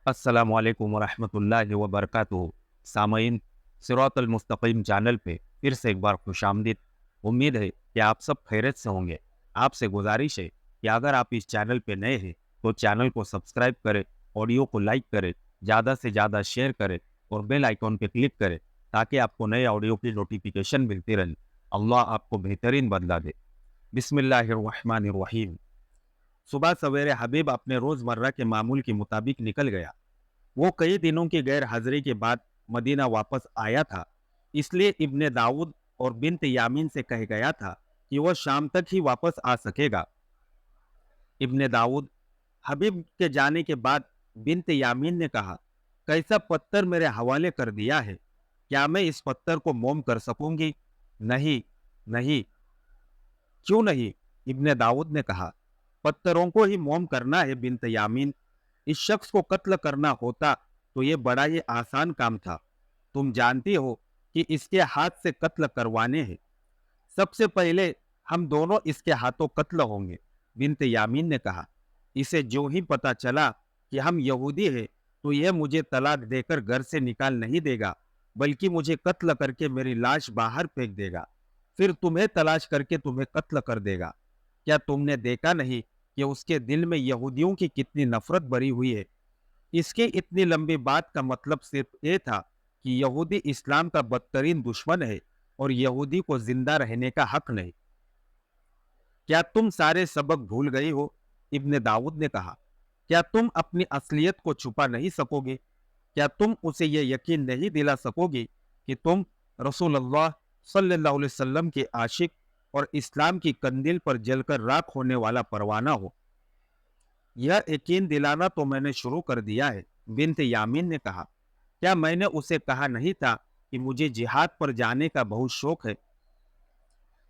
अस्सलाम वालेकुम वरहमतुल्लाहि वबरकातुहू। सामईन, सिरात अल मुस्तकीम चैनल पे फिर से एक बार खुशामदीद। उम्मीद है कि आप सब खैरियत से होंगे। आपसे गुजारिश है कि अगर आप इस चैनल पे नए हैं तो चैनल को सब्सक्राइब करें, ऑडियो को लाइक करें, ज़्यादा से ज़्यादा शेयर करें और बेल आइकॉन पे क्लिक करें ताकि आपको नए ऑडियो की नोटिफिकेशन मिलती रहे। अल्लाह आपको बेहतरीन बदला दे। बिस्मिल्लाहिर्रहमानिर्रहीम। सुबह सवेरे हबीब अपने रोज़मर्रा के मामूल के मुताबिक निकल गया। वो कई दिनों की गैर हाजिरी के बाद मदीना वापस आया था, इसलिए इब्ने दाऊद और बिन्त यामीन से कह गया था कि वह शाम तक ही वापस आ सकेगा। इब्ने दाऊद हबीब के जाने के बाद बिन्त यामीन ने कहा, कैसा पत्थर मेरे हवाले कर दिया है, क्या मैं इस पत्थर को मोम कर सकूंगी? नहीं, नहीं। क्यों नहीं? इब्ने दाऊद ने कहा, पत्थरों को ही मोम करना है बिन्त यामीन। इस शख्स को कत्ल करना होता तो ये बड़ा ही आसान काम था। तुम जानती हो कि इसके हाथ से कत्ल करवाने हैं। सबसे पहले हम दोनों इसके हाथों कत्ल होंगे। बिन्त यामीन ने कहा, इसे जो ही पता चला कि हम यहूदी हैं तो यह मुझे तलाक देकर घर से निकाल नहीं देगा, बल्कि मुझे कत्ल करके मेरी लाश बाहर फेंक देगा, फिर तुम्हें तलाश करके तुम्हें कत्ल कर देगा। क्या तुमने देखा नहीं कि उसके दिल में यहूदियों की कितनी नफरत भरी हुई है? इसके इतनी लंबी बात का मतलब सिर्फ ये था कि यहूदी इस्लाम का बदतरीन दुश्मन है और यहूदी को जिंदा रहने का हक नहीं। क्या तुम सारे सबक भूल गई हो? इब्ने दाऊद ने कहा, क्या तुम अपनी असलियत को छुपा नहीं सकोगे? क्या तुम उसे यह यकीन नहीं दिला सकोगे कि तुम रसूलुल्लाह सल्लल्लाहु अलैहि वसल्लम के आशिक और इस्लाम की कंदील पर जलकर राख होने वाला परवाना हो? यह यकीन दिलाना तो मैंने शुरू कर दिया है। बिन्त यामीन ने कहा, क्या मैंने उसे कहा नहीं था कि मुझे जिहाद पर जाने का बहुत शौक है?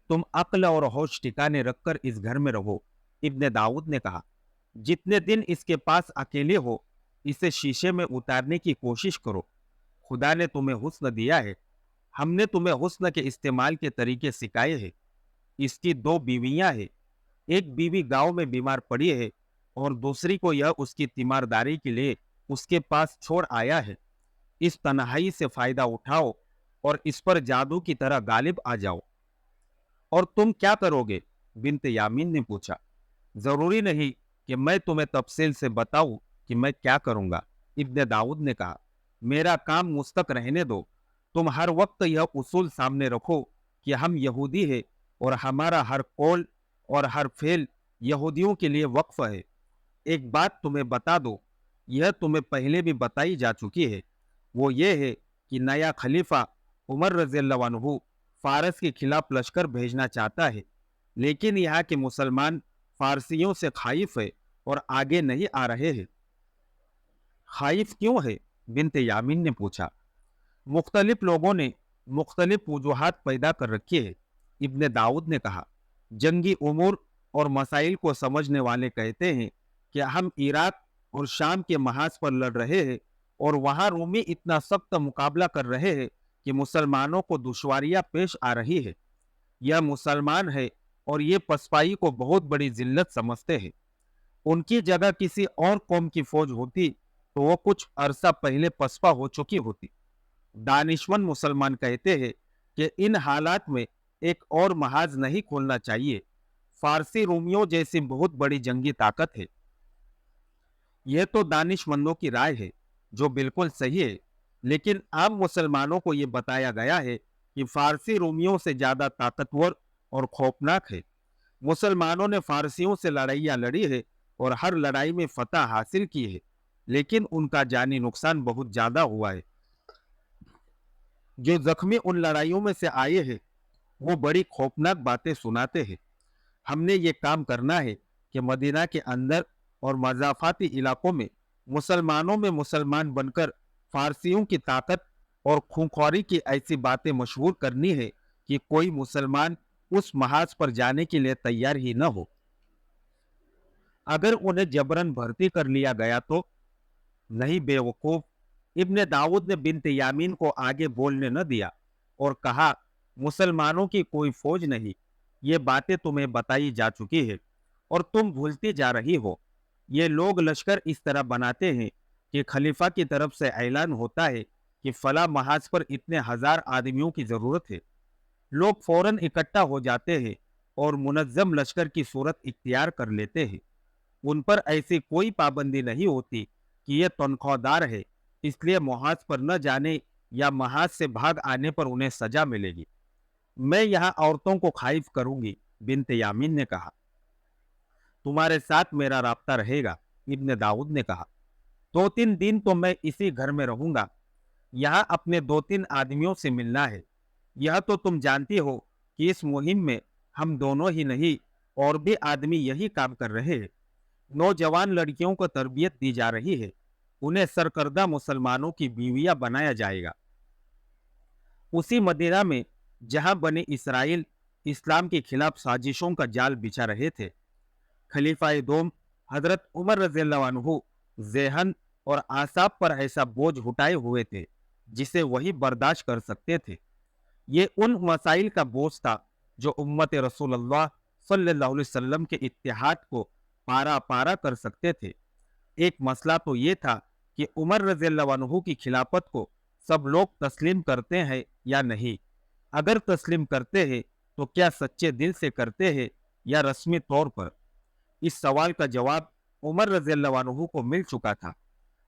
तुम अक्ल और होश ठिकाने रखकर इस घर में रहो। इब्ने दाऊद ने कहा, जितने दिन इसके पास अकेले हो इसे शीशे में उतारने की कोशिश करो। खुदा ने तुम्हें हुस्न दिया है, हमने तुम्हें हुस्न के इस्तेमाल के तरीके सिखाए हैं। इसकी दो बीवियां हैं, एक बीवी गांव में बीमार पड़ी है और दूसरी को यह उसकी तीमारदारी के लिए उसके पास छोड़ आया है। इस तन्हाई से फायदा उठाओ और इस पर जादू की तरह गालिब आ जाओ। और तुम क्या करोगे? बिन्त यामीन ने पूछा। जरूरी नहीं कि मैं तुम्हें तफसील से बताऊं कि मैं क्या करूंगा। इब्ने दाऊद ने कहा, मेरा काम मुझ तक रहने दो। तुम हर वक्त यह उसूल सामने रखो कि हम यहूदी हैं और हमारा हर कौल और हर फेल यहूदियों के लिए वक्फ है। एक बात तुम्हें बता दो, यह तुम्हें पहले भी बताई जा चुकी है। वो ये है कि नया खलीफा उमर रज़ियल्लाहु अन्हु फारस के खिलाफ लश्कर भेजना चाहता है, लेकिन यहाँ के मुसलमान फारसियों से खाइफ है और आगे नहीं आ रहे हैं। खाइफ क्यों है? बिन्त यामीन ने पूछा। मुख्तलिफ लोगों ने मुख्तलिफ वजूहात पैदा कर रखी है। इब्ने दाऊद ने कहा, जंगी उमूर और मसाइल को समझने वाले कहते हैं कि हम इराक और शाम के महाज पर लड़ रहे हैं और वहां रूमी इतना सख्त मुकाबला कर रहे हैं कि मुसलमानों को दुश्वारियां पेश आ रही है। यह मुसलमान है और ये पसपाई को बहुत बड़ी जिल्लत समझते हैं। उनकी जगह किसी और कौम की फौज होती तो वो कुछ अरसा पहले पसपा हो चुकी होती। दानिशमंद मुसलमान कहते हैं कि इन हालात में एक और महाज नहीं खोलना चाहिए। फारसी रोमियो जैसी बहुत बड़ी जंगी ताकत है। यह तो दानिशमंदों की राय है, जो बिल्कुल सही है, लेकिन आम मुसलमानों को यह बताया गया है कि फारसी रोमियों से ज्यादा ताकतवर और खौफनाक है। मुसलमानों ने फारसियों से लड़ाइयाँ लड़ी है और हर लड़ाई में फतह हासिल की है, लेकिन उनका जानी नुकसान बहुत ज्यादा हुआ है। जो जख्मी उन लड़ाइयों में से आए हैं वो बड़ी खौफनाक बातें सुनाते हैं। हमने ये काम करना है कि मदीना के अंदर और मजाफाती इलाकों में मुसलमानों में मुसलमान बनकर फारसियों की ताकत और खूंखारी की ऐसी बातें मशहूर करनी है कि कोई मुसलमान उस महाज पर जाने के लिए तैयार ही न हो। अगर उन्हें जबरन भर्ती कर लिया गया तो? नहीं बेवकूफ। इब्ने दाऊद ने बिन्त यामीन को आगे बोलने न दिया और कहा, मुसलमानों की कोई फौज नहीं। ये बातें तुम्हें बताई जा चुकी है और तुम भूलती जा रही हो। ये लोग लश्कर इस तरह बनाते हैं کہ خلیفہ کی طرف سے اعلان ہوتا ہے کہ فلاں محاذ پر اتنے ہزار آدمیوں کی ضرورت ہے، لوگ فوراً اکٹھا ہو جاتے ہیں اور منظم لشکر کی صورت اختیار کر لیتے ہیں۔ ان پر ایسی کوئی پابندی نہیں ہوتی کہ یہ تنخواہ دار ہے، اس لیے محاذ پر نہ جانے یا محاذ سے بھاگ آنے پر انہیں سزا ملے گی۔ میں یہاں عورتوں کو خائف کروں گی، بنت یامین نے کہا۔ تمہارے ساتھ میرا رابطہ رہے گا، ابن داؤد نے کہا۔ 2-3 دن تو میں اسی گھر میں رہوں گا، یہاں اپنے 2-3 آدمیوں سے ملنا ہے۔ یہ تو تم جانتی ہو کہ اس مہم میں ہم دونوں ہی نہیں اور بھی آدمی یہی کام کر رہے ہیں۔ نوجوان لڑکیوں کو تربیت دی جا رہی ہے، انہیں سرکردہ مسلمانوں کی بیویاں بنایا جائے گا۔ اسی مدینہ میں جہاں بنی اسرائیل اسلام کے خلاف سازشوں کا جال بچھا رہے تھے، خلیفہ دوم حضرت عمر رضی اللہ عنہ ذہن اور اعصاب پر ایسا بوجھ اٹھائے ہوئے تھے جسے وہی برداشت کر سکتے تھے۔ یہ ان مسائل کا بوجھ تھا جو امت رسول اللہ صلی اللہ علیہ وسلم کے اتحاد کو پارا پارا کر سکتے تھے۔ ایک مسئلہ تو یہ تھا کہ عمر رضی اللہ عنہ کی خلافت کو سب لوگ تسلیم کرتے ہیں یا نہیں۔ اگر تسلیم کرتے ہیں تو کیا سچے دل سے کرتے ہیں یا رسمی طور پر؟ اس سوال کا جواب عمر رضی اللہ عنہ کو مل چکا تھا۔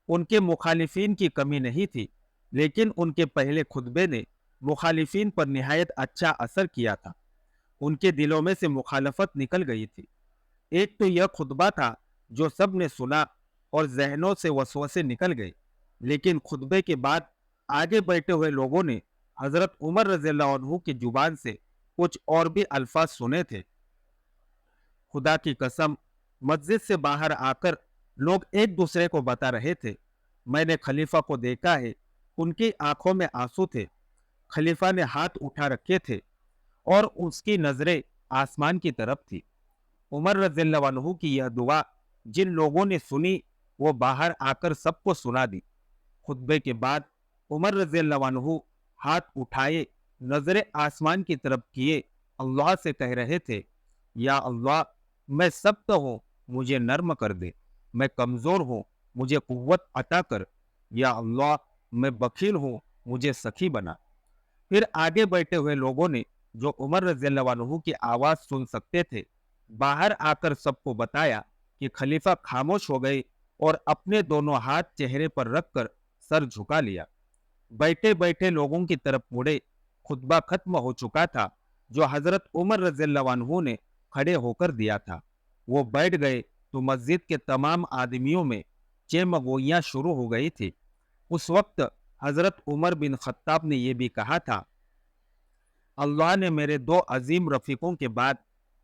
ان کے مخالفین کی کمی نہیں تھی، لیکن ان کے پہلے خطبے نے مخالفین پر نہایت اچھا اثر کیا تھا۔ ان کے دلوں میں سے مخالفت نکل گئی تھی۔ ایک تو یہ خطبہ تھا جو سب نے سنا اور ذہنوں سے وسوسے نکل گئے، لیکن خطبے کے بعد آگے بیٹھے ہوئے لوگوں نے حضرت عمر رضی اللہ عنہ کی زبان سے کچھ اور بھی الفاظ سنے تھے۔ خدا کی قسم، مسجد سے باہر آ کر لوگ ایک دوسرے کو بتا رہے تھے، میں نے خلیفہ کو دیکھا ہے۔ ان کی آنکھوں میں آنسو تھے، خلیفہ نے ہاتھ اٹھا رکھے تھے اور اس کی نظریں آسمان کی طرف تھی۔ عمر رضی اللہ عنہ کی یہ دعا جن لوگوں نے سنی وہ باہر آ کر سب کو سنا دی۔ خطبے کے بعد عمر رضی اللہ عنہ ہاتھ اٹھائے، نظریں آسمان کی طرف کیے، اللہ سے کہہ رہے تھے، یا اللہ، میں سخت ہوں، مجھے نرم کر دے، میں کمزور ہوں، مجھے قوت عطا کر، یا اللہ، میں بخیل ہوں، مجھے سخی بنا۔ پھر آگے بیٹھے ہوئے لوگوں نے جو عمر رضی اللہ عنہ کی آواز سن سکتے تھے، باہر آ کر سب کو بتایا کہ خلیفہ خاموش ہو گئے اور اپنے دونوں ہاتھ چہرے پر رکھ کر سر جھکا لیا۔ بیٹھے بیٹھے لوگوں کی طرف مڑے، خطبہ ختم ہو چکا تھا جو حضرت عمر رضی اللہ عنہ نے کھڑے ہو کر دیا تھا۔ وہ بیٹھ گئے تو مسجد کے تمام آدمیوں میں چیمگوئیاں شروع ہو گئی تھی۔ اس وقت حضرت عمر بن خطاب نے یہ بھی کہا تھا، اللہ نے میرے 2 عظیم رفیقوں کے بعد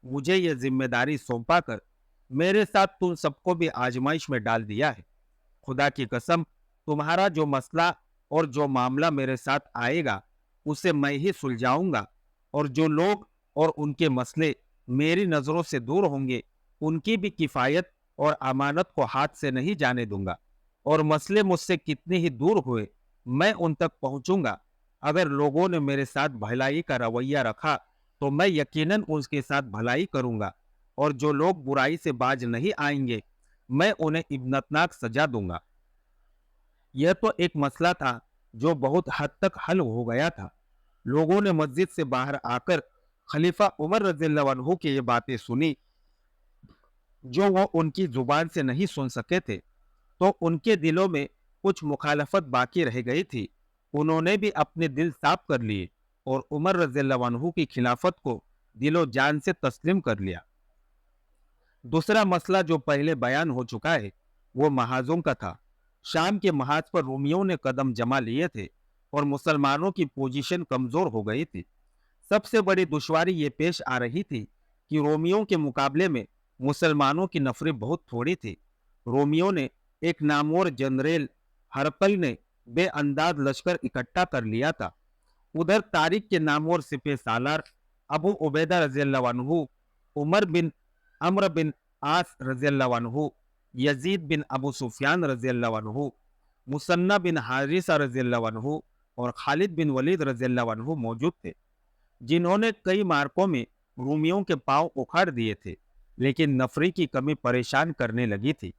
مجھے یہ ذمہ داری سونپا کر میرے ساتھ تم سب کو بھی آزمائش میں ڈال دیا ہے۔ خدا کی قسم، تمہارا جو مسئلہ اور جو معاملہ میرے ساتھ آئے گا اسے میں ہی سلجھاؤں گا، اور جو لوگ اور ان کے مسئلے میری نظروں سے دور ہوں گے ان کی بھی کفایت اور امانت کو ہاتھ سے نہیں جانے دوں گا، اور مسئلے مجھ سے کتنے ہی دور ہوئے میں ان تک پہنچوں گا۔ اگر لوگوں نے میرے ساتھ بھلائی کا رویہ رکھا تو میں یقیناً اس کے ساتھ بھلائی کروں گا، اور جو لوگ برائی سے باز نہیں آئیں گے میں انہیں ابنتناک سزا دوں گا۔ یہ تو ایک مسئلہ تھا جو بہت حد تک حل ہو گیا تھا۔ لوگوں نے مسجد سے باہر آ کر خلیفہ عمر رضی اللہ عنہ کی یہ باتیں سنی جو وہ ان کی زبان سے نہیں سن سکے تھے، تو ان کے دلوں میں کچھ مخالفت باقی رہ گئی تھی۔ انہوں نے بھی اپنے دل صاف کر لیے اور عمر رضی اللہ عنہ کی خلافت کو دل و جان سے تسلیم کر لیا۔ دوسرا مسئلہ جو پہلے بیان ہو چکا ہے وہ محاذوں کا تھا۔ شام کے محاذ پر رومیوں نے قدم جما لیے تھے اور مسلمانوں کی پوزیشن کمزور ہو گئی تھی۔ سب سے بڑی دشواری یہ پیش آ رہی تھی کہ رومیوں کے مقابلے میں مسلمانوں کی نفریں بہت تھوڑی تھی۔ رومیوں نے ایک نامور جنرل ہرقل نے بے انداز لشکر اکٹھا کر لیا تھا۔ ادھر طارق کے نامور سپہ سالار ابو عبیدہ رضی اللہ عنہ، عمر بن عمرو بن عاص رضی اللہ عنہ، یزید بن ابو سفیان رضی اللہ عنہ، مثنہ بن حارثہ رضی اللہ عنہ اور خالد بن ولید رضی اللہ عنہ موجود تھے، جنہوں نے کئی مارکوں میں رومیوں کے پاؤں اکھاڑ دیے تھے، لیکن نفری کی کمی پریشان کرنے لگی تھی۔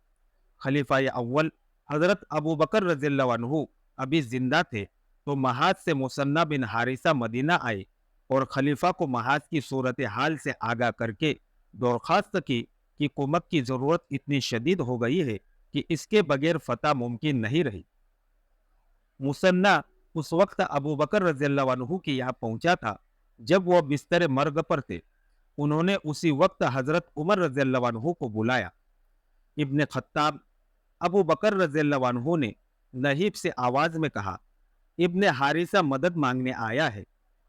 خلیفہ اول हजरत अबू बकर रज़ियल्लाहु अन्हु अभी जिंदा थे तो महाज से मुसन्ना बिन हारिसा मदीना आए और खलीफा को महाज की सूरत हाल से आगाह करके दरख्वास्त की कि कुमक की जरूरत इतनी शदीद हो गई है कि इसके बगैर फतह मुमकिन नहीं रही। मुसन्ना उस वक्त अबू बकर रज़ियल्लाहु अन्हु के यहाँ पहुंचा था जब वह बिस्तर मर्ग पर थे। उन्होंने उसी वक्त हजरत उमर रज़ियल्लाहु अन्हु को बुलाया। इब्ने खत्ताब अबू बकर रज़ियल्लाहु अन्हु ने नहीब से आवाज में कहा, इब्ने हारिसा मदद मांगने आया है।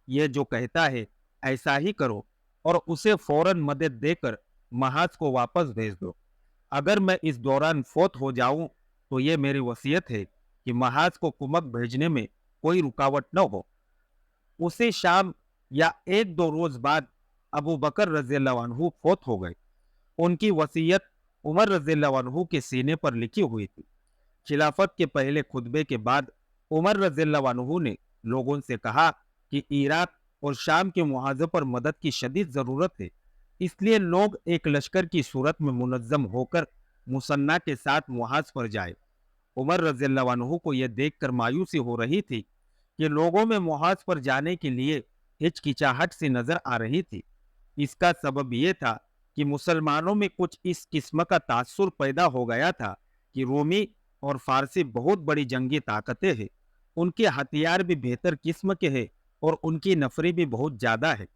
यह जो कहता है ऐसा ही करो और उसे फौरन मदद देकर महाज को वापस भेज दो। अगर मैं इस दौरान फौत हो जाऊं तो ये मेरी वसीयत है कि महाज को कुमक भेजने में कोई रुकावट न हो। उसी शाम या एक दो रोज बाद अबू बकर रज़ियल्लाहु अन्हु फौत हो गए। उनकी वसीयत उमर रज़ियल्लाहु अन्हु के सीने पर लिखी हुई थी। खिलाफत के पहले खुतबे के बाद उमर रज़ियल्लाहु अन्हु ने लोगों से कहा कि इराक और शाम के मुआवजे पर मदद की शदीद जरूरत है, इसलिए लोग एक लश्कर की सूरत में मुनज्जम होकर मुसन्ना के साथ मुहाज पर जाए। उमर रज़ियल्लाहु अन्हु को यह देखकर मायूसी हो रही थी कि लोगों में मुहाज पर जाने के लिए हिचकिचाहट सी नजर आ रही थी। इसका सबब यह था कि मुसलमानों में कुछ इस किस्म का तासुर पैदा हो गया था कि रोमी और फारसी बहुत बड़ी जंगी ताकतें हैं, उनके हथियार भी बेहतर किस्म के हैं और उनकी नफरी भी बहुत ज्यादा है।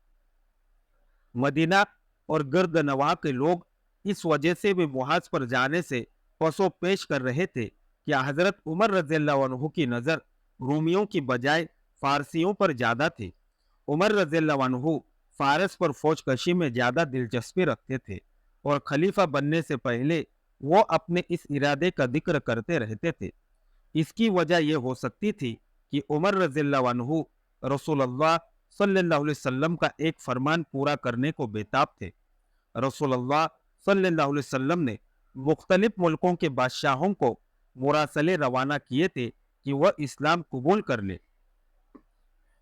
मदीना और गर्द नवाह के लोग इस वजह से भी मुहाज पर जाने से पसो पेश कर रहे थे कि हजरत उमर रज़ियल्लाहु अन्हु की नजर रोमियों की बजाय फारसियों पर ज्यादा थी। उमर रज़ियल्लाहु अन्हु फारस पर फौज कशी में ज्यादा दिलचस्पी रखते थे और खलीफा बनने से पहले वो अपने इस इरादे का जिक्र करते रहते थे। इसकी वजह यह हो सकती थी कि उमर रज़ियल्लाहु अन्हु रसूलुल्लाह सल्लल्लाहु अलैहि वसल्लम का एक फरमान पूरा करने को बेताब थे। रसूलुल्लाह सल्लल्लाहु अलैहि वसल्लम ने मुख्तलिफ मुल्कों के बादशाहों को मुरासले रवाना किए थे कि वह इस्लाम कबूल कर ले।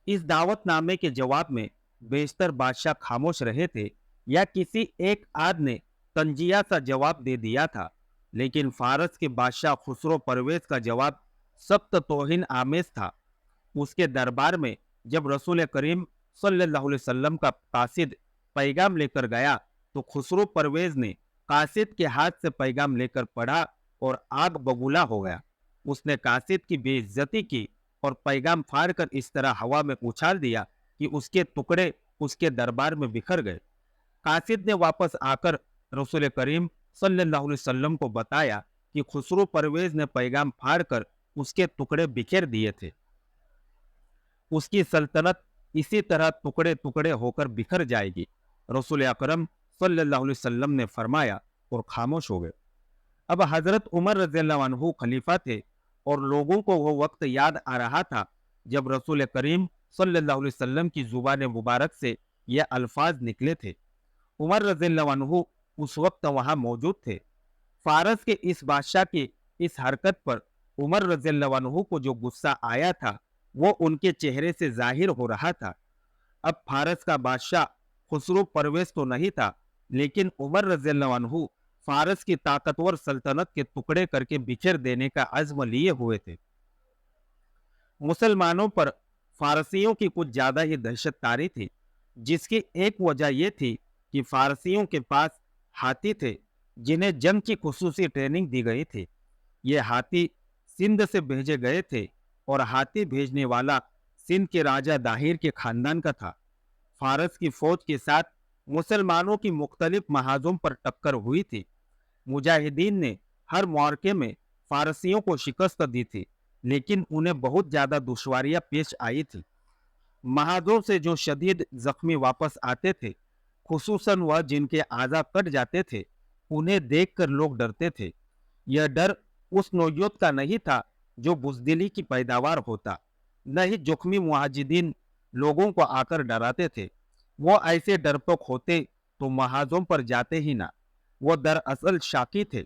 इस दावतनामे के जवाब में बेशतर बादशाह खामोश रहे थे या किसी एक आध ने तंजिया सा जवाब दे दिया था, लेकिन फारस के बादशाह खुसरो परवेज का जवाब सख्त तौहीन आमेज था। उसके दरबार में जब रसूल करीम सल्लल्लाहु अलैहि वसल्लम का कासिद पैगाम लेकर गया तो खुसरो परवेज ने कासिद के हाथ से पैगाम लेकर पढ़ा और आग बबूला हो गया। उसने कासिद की बेइज्जती की और पैगाम फाड़ कर इस तरह हवा में उछाल दिया कि उसके टुकड़े उसके दरबार में बिखर गए। कासिद ने वापस आकर रसूल करीम सल्लल्लाहु अलैहि वसल्लम को बताया कि खुसरो परवेज ने पैगाम फाड़ कर उसके टुकड़े बिखेर दिए थे। उसकी सल्तनत इसी तरह टुकड़े टुकड़े होकर बिखर जाएगी। रसूल अकरम सल्लल्लाहु अलैहि वसल्लम ने फरमाया और खामोश हो गए। अब हजरत उमर रज़ियल्लाहु अन्हु खलीफा थे और लोगों को वो वक्त याद आ रहा था जब रसूल करीम सल्लल्लाहु अलैहि वसल्लम की जुबान मुबारक से यह अल्फाज निकले थे। उमर रज़ियल्लाहु अन्हु उस वक्त वहां मौजूद थे। फारस के इस बादशाह की इस हरकत पर उमर रज़ियल्लाहु अन्हु को जो गुस्सा आया था वो उनके चेहरे से जाहिर हो रहा था। अब फारस का बादशाह खुसरो परवेज तो नहीं था, लेकिन उमर रज़ियल्लाहु अन्हु फारस की ताकतवर सल्तनत के टुकड़े करके बिखेर देने का अज़्म लिए हुए थे। मुसलमानों पर फारसियों की कुछ ज्यादा ही दहशत तारी थी, जिसकी एक वजह यह थी कि फारसियों के पास हाथी थे जिन्हें जंग की खुसूसी ट्रेनिंग दी गई थी। ये हाथी सिंध से भेजे गए थे और हाथी भेजने वाला सिंध के राजा दाहिर के खानदान का था। फारस की फौज के साथ मुसलमानों की मुख्तलिफ महाजों पर टक्कर हुई थी। मुजाहिदीन ने हर मार्के में फारसियों को शिकस्त दी थी, लेकिन उन्हें बहुत ज्यादा दुश्वारियां पेश आई थी। महाजों से जो शदीद जख्मी वापस आते थे, खुसूसन वह जिनके आज़ा कट जाते थे, उन्हें देखकर लोग डरते थे। यह डर उस नौयत का नहीं था जो बुजदिली की पैदावार होता, न ही जोखमी मुहाजिदीन लोगों को आकर डराते थे। वो ऐसे डरपोक होते तो महाजों पर जाते ही ना। वो दरअसल शाकी थे।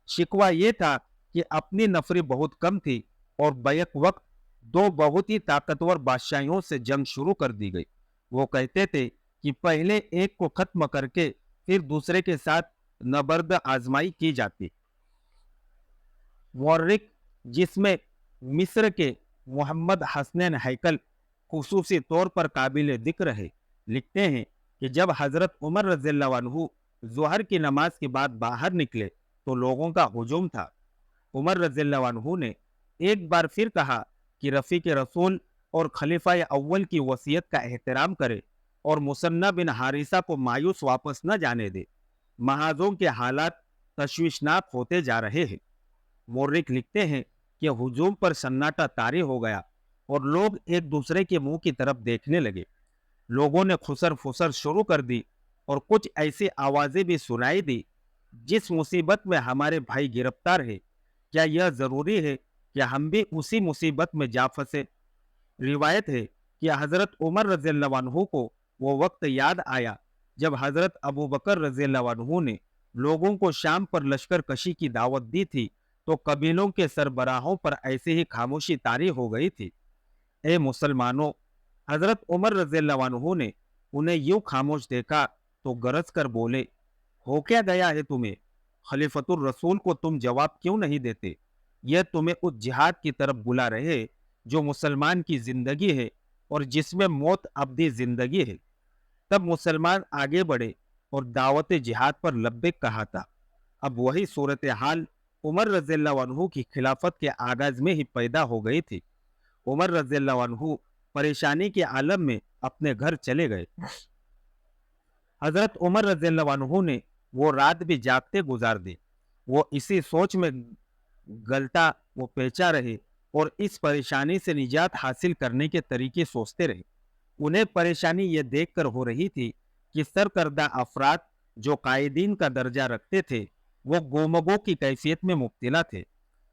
शिकवा ये था कि अपनी नफरी बहुत कम थी और बैक वक्त दो बहुत ही ताकतवर बादशाहियों से जंग शुरू कर दी गई। वो कहते थे कि पहले एक को खत्म करके फिर दूसरे के साथ नबर्द आजमाई की जाती। मौर्रिक جس میں مصر کے محمد حسنین ہیکل خصوصی طور پر قابل ذکر ہے۔ لکھتے ہیں کہ جب حضرت عمر رضی اللہ عنہ ظہر کی نماز کے بعد باہر نکلے تو لوگوں کا ہجوم تھا۔ عمر رضی اللہ عنہ نے ایک بار پھر کہا کہ رفیق رسول اور خلیفہ اول کی وصیت کا احترام کرے اور مثنہ بن حارثہ کو مایوس واپس نہ جانے دے۔ محاذوں کے حالات تشویشناک ہوتے جا رہے ہیں۔ مورخ لکھتے ہیں کہ ہجوم پر سناٹا طاری ہو گیا اور لوگ ایک دوسرے کے منہ کی طرف دیکھنے لگے۔ لوگوں نے خسر فسر شروع کر دی اور کچھ ایسی آوازیں بھی سنائی دی، جس مصیبت میں ہمارے بھائی گرفتار ہے، کیا یہ ضروری ہے کہ ہم بھی اسی مصیبت میں جا پھنسے؟ روایت ہے کہ حضرت عمر رضی اللہ عنہ کو وہ وقت یاد آیا جب حضرت ابو بکر رضی اللہ عنہ نے لوگوں کو شام پر لشکر کشی کی دعوت دی تھی تو قبیلوں کے سربراہوں پر ایسے ہی خاموشی طاری ہو گئی تھی۔ اے مسلمانوں، حضرت عمر رضی اللہ عنہ نے انہیں یوں خاموش دیکھا تو گرج کر بولے، ہو کیا گیا ہے تمہیں؟ خلیفۃ الرسول کو تم جواب کیوں نہیں دیتے؟ یہ تمہیں اس جہاد کی طرف بلا رہے جو مسلمان کی زندگی ہے اور جس میں موت ابدی زندگی ہے۔ تب مسلمان آگے بڑھے اور دعوت جہاد پر لبیک کہا تھا۔ اب وہی صورتحال عمر رضی اللہ عنہ کی خلافت کے آغاز میں ہی پیدا ہو گئی تھی۔ عمر رضی اللہ عنہ پریشانی کے عالم میں اپنے گھر چلے گئے۔ حضرت عمر رضی اللہ عنہ نے وہ رات بھی جاگتے گزار دی۔ وہ اسی سوچ میں گلتا وہ پیچا رہے اور اس پریشانی سے نجات حاصل کرنے کے طریقے سوچتے رہے۔ انہیں پریشانی یہ دیکھ کر ہو رہی تھی کہ سرکردہ افراد جو قائدین کا درجہ رکھتے تھے وہ گومگو کی کیفیت میں مبتلا تھے۔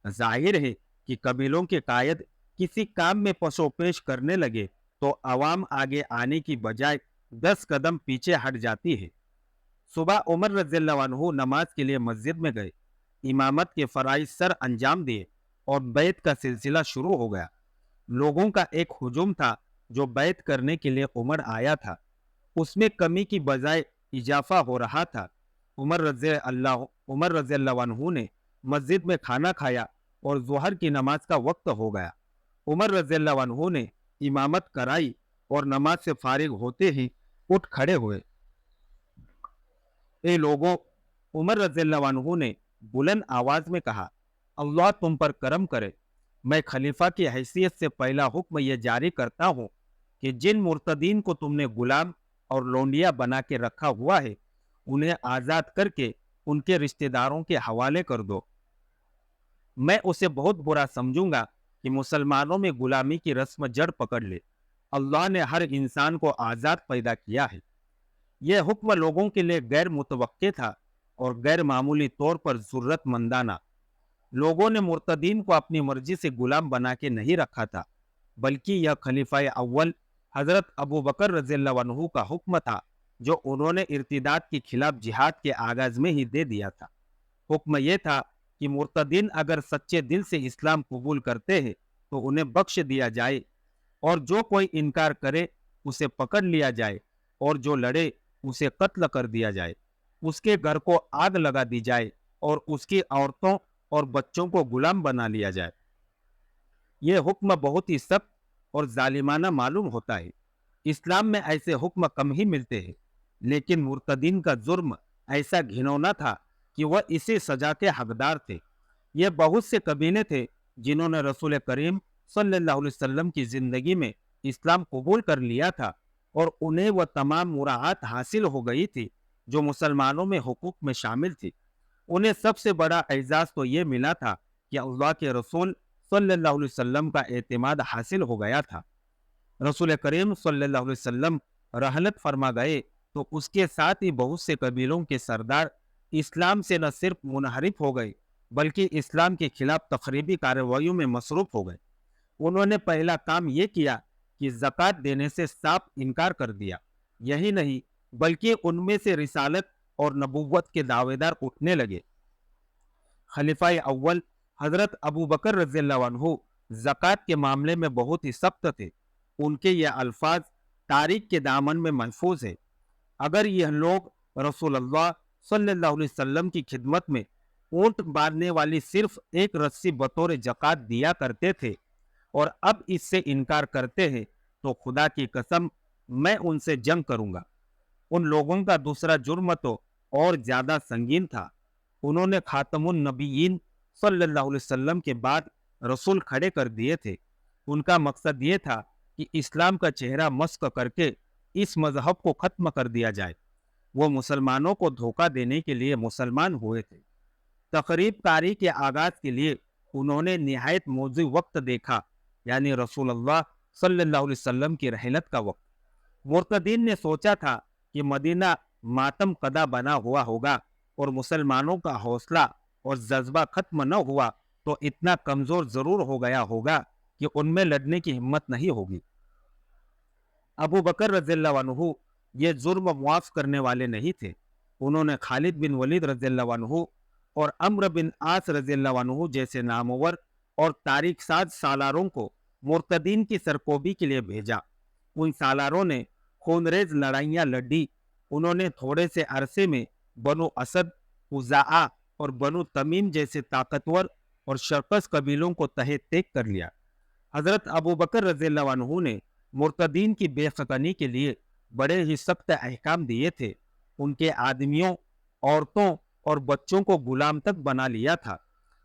ظاہر ہے کہ قبیلوں کے قائد کسی کام میں پسو پیش کرنے لگے تو عوام آگے آنے کی بجائے 10 قدم پیچھے ہٹ جاتی ہے۔ صبح عمر رضی اللہ عنہ نماز کے لیے مسجد میں گئے، امامت کے فرائض سر انجام دیے اور بیعت کا سلسلہ شروع ہو گیا۔ لوگوں کا ایک ہجوم تھا جو بیعت کرنے کے لیے عمر آیا تھا، اس میں کمی کی بجائے اضافہ ہو رہا تھا۔ عمر رضی اللہ عنہ نے مسجد میں کھانا کھایا اور ظہر کی نماز کا وقت ہو گیا۔ عمر رضی اللہ عنہ نے امامت کرائی اور نماز سے فارغ ہوتے ہی اٹھ کھڑے ہوئے۔ اے لوگوں، عمر رضی اللہ عنہ نے بلند آواز میں کہا، اللہ تم پر کرم کرے۔ میں خلیفہ کی حیثیت سے پہلا حکم یہ جاری کرتا ہوں کہ جن مرتدین کو تم نے غلام اور لونڈیا بنا کے رکھا ہوا ہے انہیں آزاد کر کے ان کے رشتہ داروں کے حوالے کر دو۔ میں اسے بہت برا سمجھوں گا کہ مسلمانوں میں غلامی کی رسم جڑ پکڑ لے۔ اللہ نے ہر انسان کو آزاد پیدا کیا ہے۔ یہ حکم لوگوں کے لیے غیر متوقع تھا اور غیر معمولی طور پر ضرورت مندانہ۔ لوگوں نے مرتدین کو اپنی مرضی سے غلام بنا کے نہیں رکھا تھا، بلکہ یہ خلیفہ اول حضرت ابو بکر رضی اللہ عنہ کا حکم تھا جو انہوں نے ارتداد کے خلاف جہاد کے آغاز میں ہی دے دیا تھا۔ حکم یہ تھا کہ مرتدین اگر سچے دل سے اسلام قبول کرتے ہیں تو انہیں بخش دیا جائے، اور جو کوئی انکار کرے اسے پکڑ لیا جائے، اور جو لڑے اسے قتل کر دیا جائے، اس کے گھر کو آگ لگا دی جائے اور اس کی عورتوں اور بچوں کو غلام بنا لیا جائے۔ یہ حکم بہت ہی سخت اور ظالمانہ معلوم ہوتا ہے۔ اسلام میں ایسے حکم کم ہی ملتے ہیں، لیکن مرتدین کا جرم ایسا گھنونا تھا کہ وہ اسی سزا کے حقدار تھے۔ یہ بہت سے قبیلے تھے جنہوں نے رسول کریم صلی اللہ علیہ وسلم کی زندگی میں اسلام قبول کر لیا تھا اور انہیں وہ تمام مراعات حاصل ہو گئی تھی جو مسلمانوں میں حقوق میں شامل تھی۔ انہیں سب سے بڑا اعزاز تو یہ ملا تھا کہ اللہ کے رسول صلی اللہ علیہ وسلم کا اعتماد حاصل ہو گیا تھا۔ رسول کریم صلی اللہ علیہ وسلم رحلت فرما گئے تو اس کے ساتھ ہی بہت سے قبیلوں کے سردار اسلام سے نہ صرف منحرف ہو گئے بلکہ اسلام کے خلاف تخریبی کارروائیوں میں مصروف ہو گئے۔ انہوں نے پہلا کام یہ کیا کہ زکوٰۃ دینے سے صاف انکار کر دیا۔ یہی نہیں بلکہ ان میں سے رسالت اور نبوت کے دعوے دار اٹھنے لگے۔ خلیفہ اول حضرت ابو بکر رضی اللہ عنہ زکوٰۃ کے معاملے میں بہت ہی سخت تھے۔ ان کے یہ الفاظ تاریخ کے دامن میں محفوظ ہے، اگر یہ لوگ رسول اللہ صلی اللہ علیہ وسلم کی خدمت میں ऊंट बांधने वाली सिर्फ एक रस्सी बतौर जकात दिया करते थे और अब इससे इनकार करते हैं, तो खुदा की कसम मैं उनसे जंग करूंगा। उन लोगों का दूसरा जुर्म तो और ज्यादा संगीन था। उन्होंने खातमुन नबीयीन सल्लल्लाहु अलैहि वसल्लम के बाद रसूल खड़े कर दिए थे। उनका मकसद ये था कि इस्लाम का चेहरा मस्क करके इस मजहब को खत्म कर दिया जाए। वो मुसलमानों को धोखा देने के लिए मुसलमान हुए थे। तकरीब कारी के आगाज के लिए उन्होंने निहायत मौजू वक्त देखा, यानी रसूलुल्लाह सल्लल्लाहु अलैहि वसल्लम की रहलत का वक्त। मुर्तदीन ने सोचा था कि मदीना मातम कदा बना हुआ होगा और मुसलमानों का हौसला और जज्बा खत्म न हुआ तो इतना कमजोर जरूर हो गया होगा कि उनमें लड़ने की हिम्मत नहीं होगी। अबू बकर रज़ियल्लाहु अन्हु ये जुर्म मुआफ करने वाले नहीं थे। उन्होंने खालिद बिन वलीद रज़ियल्लाहु अन्हु और अम्र बिन आस रज़ियल्लाहु अन्हु जैसे नामवर और तारीख साज सालारों को मुर्तदीन की सरकोबी के लिए भेजा। उन सालारों ने खूनरेज लड़ाइयाँ लड़ी। उन्होंने थोड़े से अरसे में बनु असद, उज़ाआ और बनु तमीम जैसे ताकतवर और शर्कस कबीलों को तहे तेक कर लिया। हजरत अबू बकर रज़ियल्लाहु अन्हु ने मुर्तदीन की बेखतनी के लिए बड़े ही सख्त अहकाम दिए थे। उनके आदमियों, औरतों और बच्चों को गुलाम तक बना लिया था।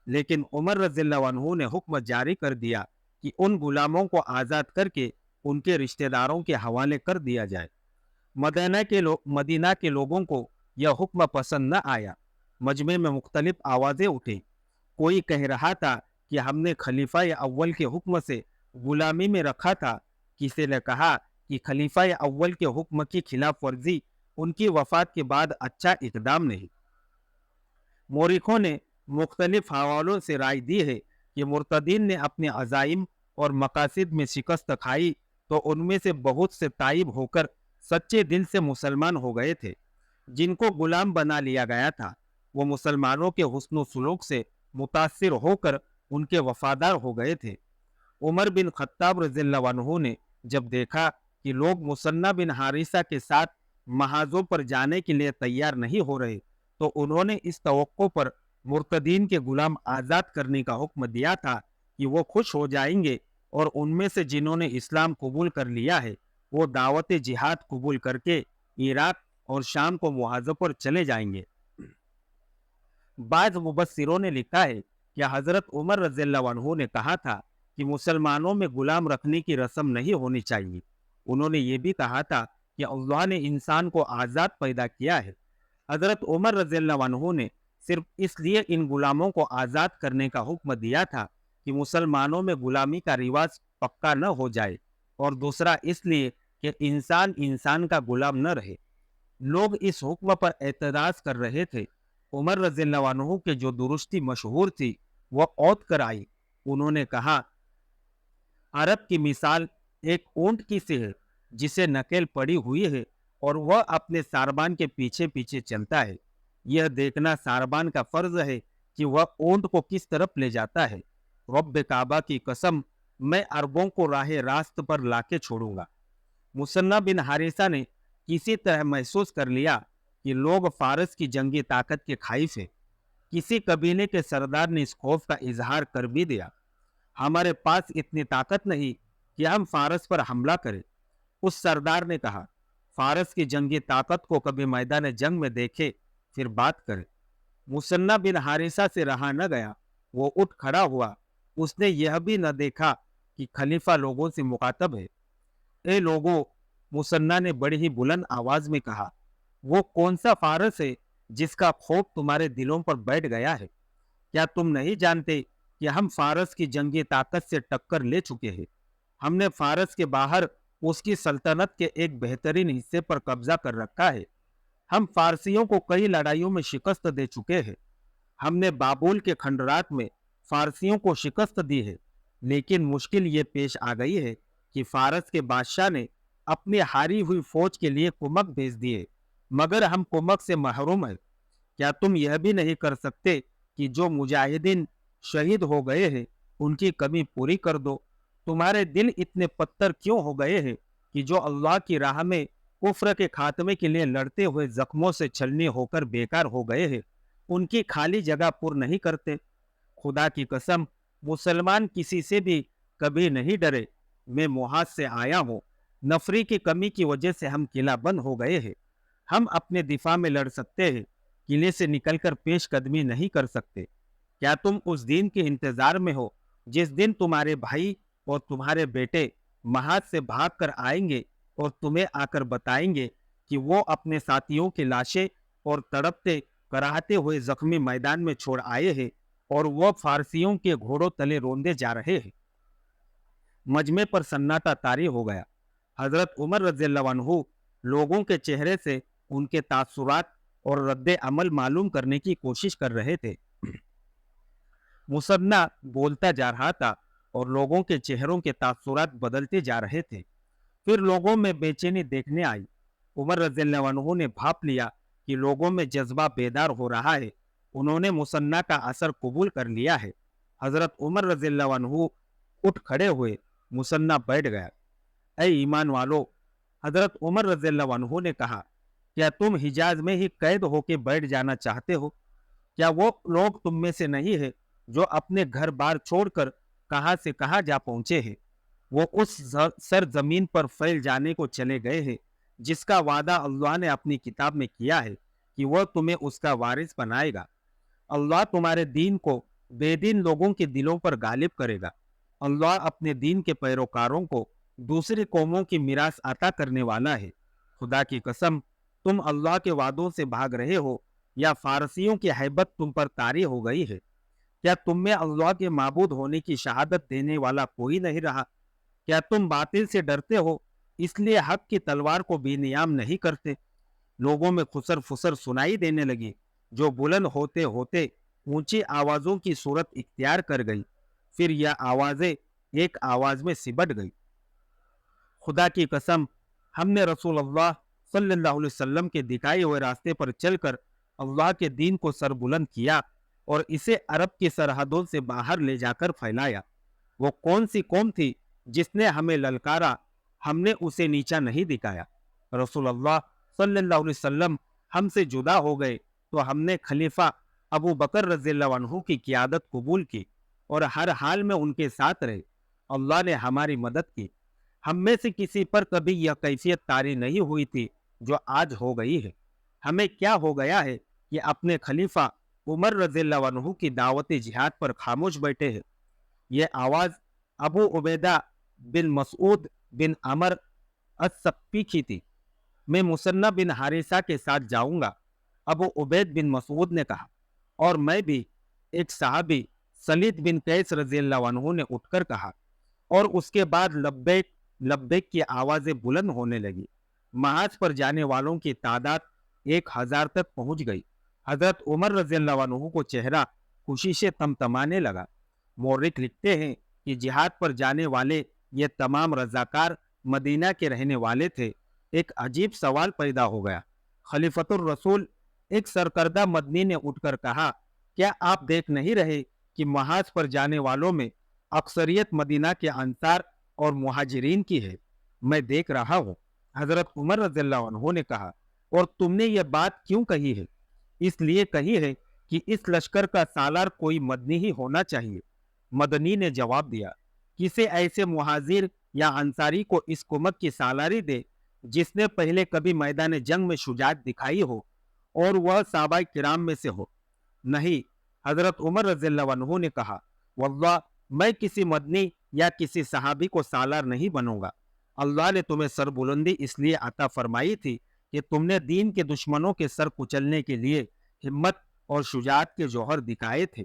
लेकिन उमर रज़ियल्लाहु अन्हु ने हुक्म जारी कर दिया कि उन गुलामों को आज़ाद करके उनके रिश्तेदारों के हवाले कर दिया जाए। मदीना के लोगों को यह हुक्म पसंद न आया। मजमे में मुख्तलिफ आवाज़ें उठी। कोई कह रहा था कि हमने खलीफा अव्वल के हुक्म से गुलामी में रखा था। किसी ने कहा कि खलीफा अव्वल के हुक्म की खिलाफ वर्जी उनकी वफात के बाद अच्छा इकदाम नहीं। मोरिखों ने मुख्तलिफ हवालों से राय दी है कि मुर्तदीन ने अपने अज़ाइम और मकासिद में शिकस्त खाई तो उनमें से बहुत से ताइब होकर सच्चे दिल से मुसलमान हो गए थे। जिनको गुलाम बना लिया गया था वो मुसलमानों के हुस्न सुलूक से मुतासिर होकर उनके वफादार हो गए थे। उमर बिन खत्ताब रज़ियल्लाहु अन्हु ने जब देखा कि लोग मुसन्ना बिन हारिसा के साथ महाजों पर जाने के लिए तैयार नहीं हो रहे, तो उन्होंने इस तवक्को पर मुर्तदीन के गुलाम आज़ाद करने का हुक्म दिया था कि वो खुश हो जाएंगे और उनमें से जिन्होंने इस्लाम कबूल कर लिया है वो दावत जिहाद कबूल करके इराक और शाम को मुहाजों पर चले जाएंगे। बाज़ मुबस्सिरों ने लिखा है कि हज़रत उमर रज़ियल्लाहु अन्हु ने कहा था कि मुसलमानों में गुलाम रखने की रस्म नहीं होनी चाहिए। उन्होंने ये भी कहा था कि अल्लाह ने इंसान को आज़ाद पैदा किया है। हज़रत उमर रज़ियल्लाहु अन्हु ने सिर्फ इसलिए इन गुलामों को आज़ाद करने का हुक्म दिया था कि मुसलमानों में गुलामी का रिवाज पक्का न हो जाए, और दूसरा इसलिए कि इंसान इंसान का गुलाम न रहे। लोग इस हुक्म पर एतराज़ कर रहे थे। उमर रज़ियल्लाहु अन्हु के जो दुरुस्ती मशहूर थी वह औद कर आई। उन्होंने कहा, अरब की मिसाल एक ऊंट की सी है जिसे नकेल पड़ी हुई है और वह अपने सारबान के पीछे पीछे चलता है। यह देखना सारबान का फर्ज है कि वह ऊंट को किस तरफ ले जाता है। रब्बे काबा की कसम, मैं अरबों को राह रास्त पर लाके छोड़ूंगा। मुसन्ना बिन हारिसा ने किसी तरह महसूस कर लिया कि लोग फारस की जंगी ताकत के खाइफ है। किसी कबीले के सरदार ने इस खौफ का इजहार कर भी दिया। हमारे पास इतनी ताकत नहीं कि हम फारस पर हमला करें। उस सरदार ने कहा, फारस की जंगी ताकत को कभी मैदान जंग में देखे फिर बात करें। मुसन्ना बिन हारिसा से रहा न गया, वो उठ खड़ा हुआ। उसने यह भी न देखा कि खलीफा लोगों से मुखातब है। ए लोगों, मुसन्ना ने बड़ी ही बुलंद आवाज में कहा, वो कौन सा फारस है जिसका खौफ तुम्हारे दिलों पर बैठ गया है? क्या तुम नहीं जानते कि हम फारस की जंगी ताकत से टक्कर ले चुके हैं? हमने फारस के बाहर उसकी सल्तनत के एक बेहतरीन हिस्से पर कब्जा कर रखा है। हम फारसियों को कई लड़ाइयों में शिकस्त दे चुके हैं। हमने बाबुल के खंडरात में फारसियों को शिकस्त दी है। लेकिन मुश्किल ये पेश आ गई है कि फारस के बादशाह ने अपनी हारी हुई फौज के लिए कुमक भेज दिए, मगर हम कुमक से महरूम हैं। क्या तुम यह भी नहीं कर सकते कि जो मुजाहिदीन शहीद हो गए हैं उनकी कमी पूरी कर दो? तुम्हारे दिल इतने पत्थर क्यों हो गए हैं कि जो अल्लाह की राह में कुफ्र के खात्मे के लिए लड़ते हुए जख्मों से छलनी होकर बेकार हो गए हैं? उनकी खाली जगह पूर्ण नहीं करते। खुदा की कसम, मुसलमान किसी से भी कभी नहीं डरे। मैं मुहाज से आया हूँ। नफरी की कमी की वजह से हम किला बंद हो गए हैं। हम अपने दिफा में लड़ सकते हैं, किले से निकलकर पेश कदमी नहीं कर सकते। क्या तुम उस दिन के इंतजार में हो जिस दिन तुम्हारे भाई और तुम्हारे बेटे महाज से भाग कर आएंगे और तुम्हें आकर बताएंगे कि वो अपने साथियों की लाशें और तड़पते कराहते हुए जख्मी मैदान में छोड़ आए हैं और वो फारसियों के घोड़ों तले रोंदे जा रहे हैं। मजमे पर सन्नाटा तारी हो गया। हजरत उमर रज़ियल्लाहु अन्हु लोगों के चेहरे से उनके तासुरात और रद्द अमल मालूम करने की कोशिश कर रहे थे। मुसन्ना बोलता जा रहा था और लोगों के चेहरों के तासुरात बदलते जा रहे थे। फिर लोगों में बेचैनी देखने आई। उमर रज़ियल्लाहु अन्हु ने भाप लिया कि लोगों में जज्बा बेदार हो रहा है। उन्होंने मुसन्ना का असर कबूल कर लिया है। हजरत उमर रज़ियल्लाहु अन्हु उठ खड़े हुए। मुसन्ना बैठ गया। ऐ ईमान वालो, हजरत उमर रज़ियल्लाहु अन्हु ने कहा, क्या तुम हिजाज में ही कैद होके बैठ जाना चाहते हो? क्या वो लोग तुम में से नहीं है जो अपने घर बार छोड़कर कहां से कहां जा पहुंचे हैं? वो उस सर जमीन पर फैल जाने को चले गए हैं जिसका वादा अल्लाह ने अपनी किताब में किया है कि वह तुम्हें उसका वारिस बनाएगा। अल्लाह तुम्हारे दीन को बेदीन लोगों के दिलों पर गालिब करेगा। अल्लाह अपने दीन के पैरोकारों को दूसरी कौमों की मिरास अता करने वाला है। खुदा की कसम, तुम अल्लाह के वादों से भाग रहे हो या फारसियों की हैबत तुम पर तारी हो गई है? क्या तुम में अल्लाह के माबूद होने की शहादत देने वाला कोई नहीं रहा? क्या तुम बातिल से डरते हो इसलिए हक की तलवार को बेनियाम नहीं करते? लोगों में खुसर फुसर सुनाई देने लगी जो बुलंद होते होते ऊंची आवाजों की सूरत इख्तियार कर गई। फिर यह आवाजें एक आवाज में सिमट गई। खुदा की कसम, हमने रसूल अल्लाह सल्लल्लाहु अलैहि वसल्लम के दिखाए हुए रास्ते पर चलकर अल्लाह के दीन को सरबुलंद किया और इसे अरब की सरहदों से बाहर ले जाकर फैलाया। वो कौन सी कौम थी जिसने हमें ललकारा? हमने उसे नीचा नहीं दिखाया। रसूल अल्लाह सल्लल्लाहु अलैहि वसल्लम हमसे जुदा हो गए तो हमने खलीफा अबू बकर रज़ियल्लाहु अन्हु की क़ियादत कबूल की और हर हाल में उनके साथ रहे। अल्लाह ने हमारी मदद की। हम में से किसी पर कभी यह कैफियत तारी नहीं हुई थी जो आज हो गई है। हमें क्या हो गया है कि अपने खलीफा उमर रज़ियल्लाहु अन्हु की दावत जिहाद पर खामोश बैठे हैं? ये आवाज अबू उबैदा बिन मसूद बिन अमर अस्सक्फी की थी। मैं मुसन्ना बिन हारिसा के साथ जाऊंगा, अबू उबैद बिन मसूद ने कहा। और मैं भी, एक सहाबी सलीद बिन कैस रज़ियल्लाहु अन्हु ने उठकर कहा। और उसके बाद लब्बैक लब्बैक की आवाजें बुलंद होने लगी। महाज पर जाने वालों की तादाद 1000 तक पहुंच गई। हजरत उमर रज़ियल्लाहु अन्हु को चेहरा खुशी से तमतमाने लगा। मौरिक लिखते हैं कि जिहाद पर जाने वाले ये तमाम रजाकार मदीना के रहने वाले थे। एक अजीब सवाल पैदा हो गया। खलीफतुर रसूल, एक सरकर्दा मदनी ने उठकर कहा, क्या आप देख नहीं रहे कि महाज पर जाने वालों में अक्सरियत मदीना के अंसार और मुहाजिरीन की है? मैं देख रहा हूँ। हजरत उमर रज़ियल्लाहु अन्हु ने कहा, और तुमने ये बात क्यों कही है? इसलिए कही है कि इस लश्कर का सालार कोई मदनी ही होना चाहिए। मदनी ने जवाब दिया, किसे ऐसे मुहाजिर या अंसारी को इस कुमत की सालारी दे जिसने पहले कभी मैदान जंग में शुजात दिखाई हो और वह साहबा किराम में से हो। नहीं, हजरत उमर रज़ियल्लाहु अन्हु ने कहा, वल्लाह मैं किसी मदनी या किसी सहाबी को सालार नहीं बनूंगा। अल्लाह ने तुम्हें सरबुलंदी इसलिए अता फरमाई थी कि तुमने दीन के दुश्मनों के सर कुचलने के लिए हिम्मत और शुजात के जौहर दिखाए थे।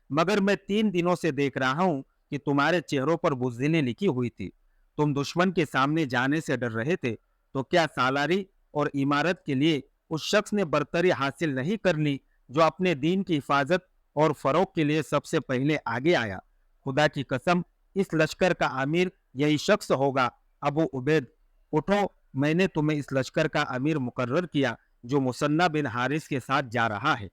मगर मैं 3 दिनों से देख रहा हूं कि तुम्हारे चेहरों पर बुज़दिलें लिखी हुई थी। तुम दुश्मन के सामने जाने से डर रहे थे। तो क्या सालारी और इमारत के लिए उस शख्स ने बरतरी हासिल नहीं कर ली जो अपने दीन की हिफाजत और फरोग के लिए सबसे पहले आगे आया? खुदा की कसम, इस लश्कर का आमिर यही शख्स होगा। अबू उबैद, उठो, मैंने तुम्हें इस लश्कर का अमीर मुकर्रर किया जो मुसन्ना बिन हारिस के साथ जा रहा है।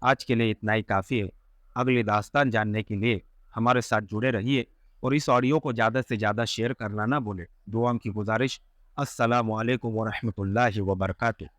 आज के लिए इतना ही काफ़ी है। अगली दास्तान जानने के लिए हमारे साथ जुड़े रहिए और इस ऑडियो को ज़्यादा से ज़्यादा शेयर करना ना भूलें। दुआ की गुजारिश। अस्सलामु अलैकुम व रहमतुल्लाहि व बरकातुहू।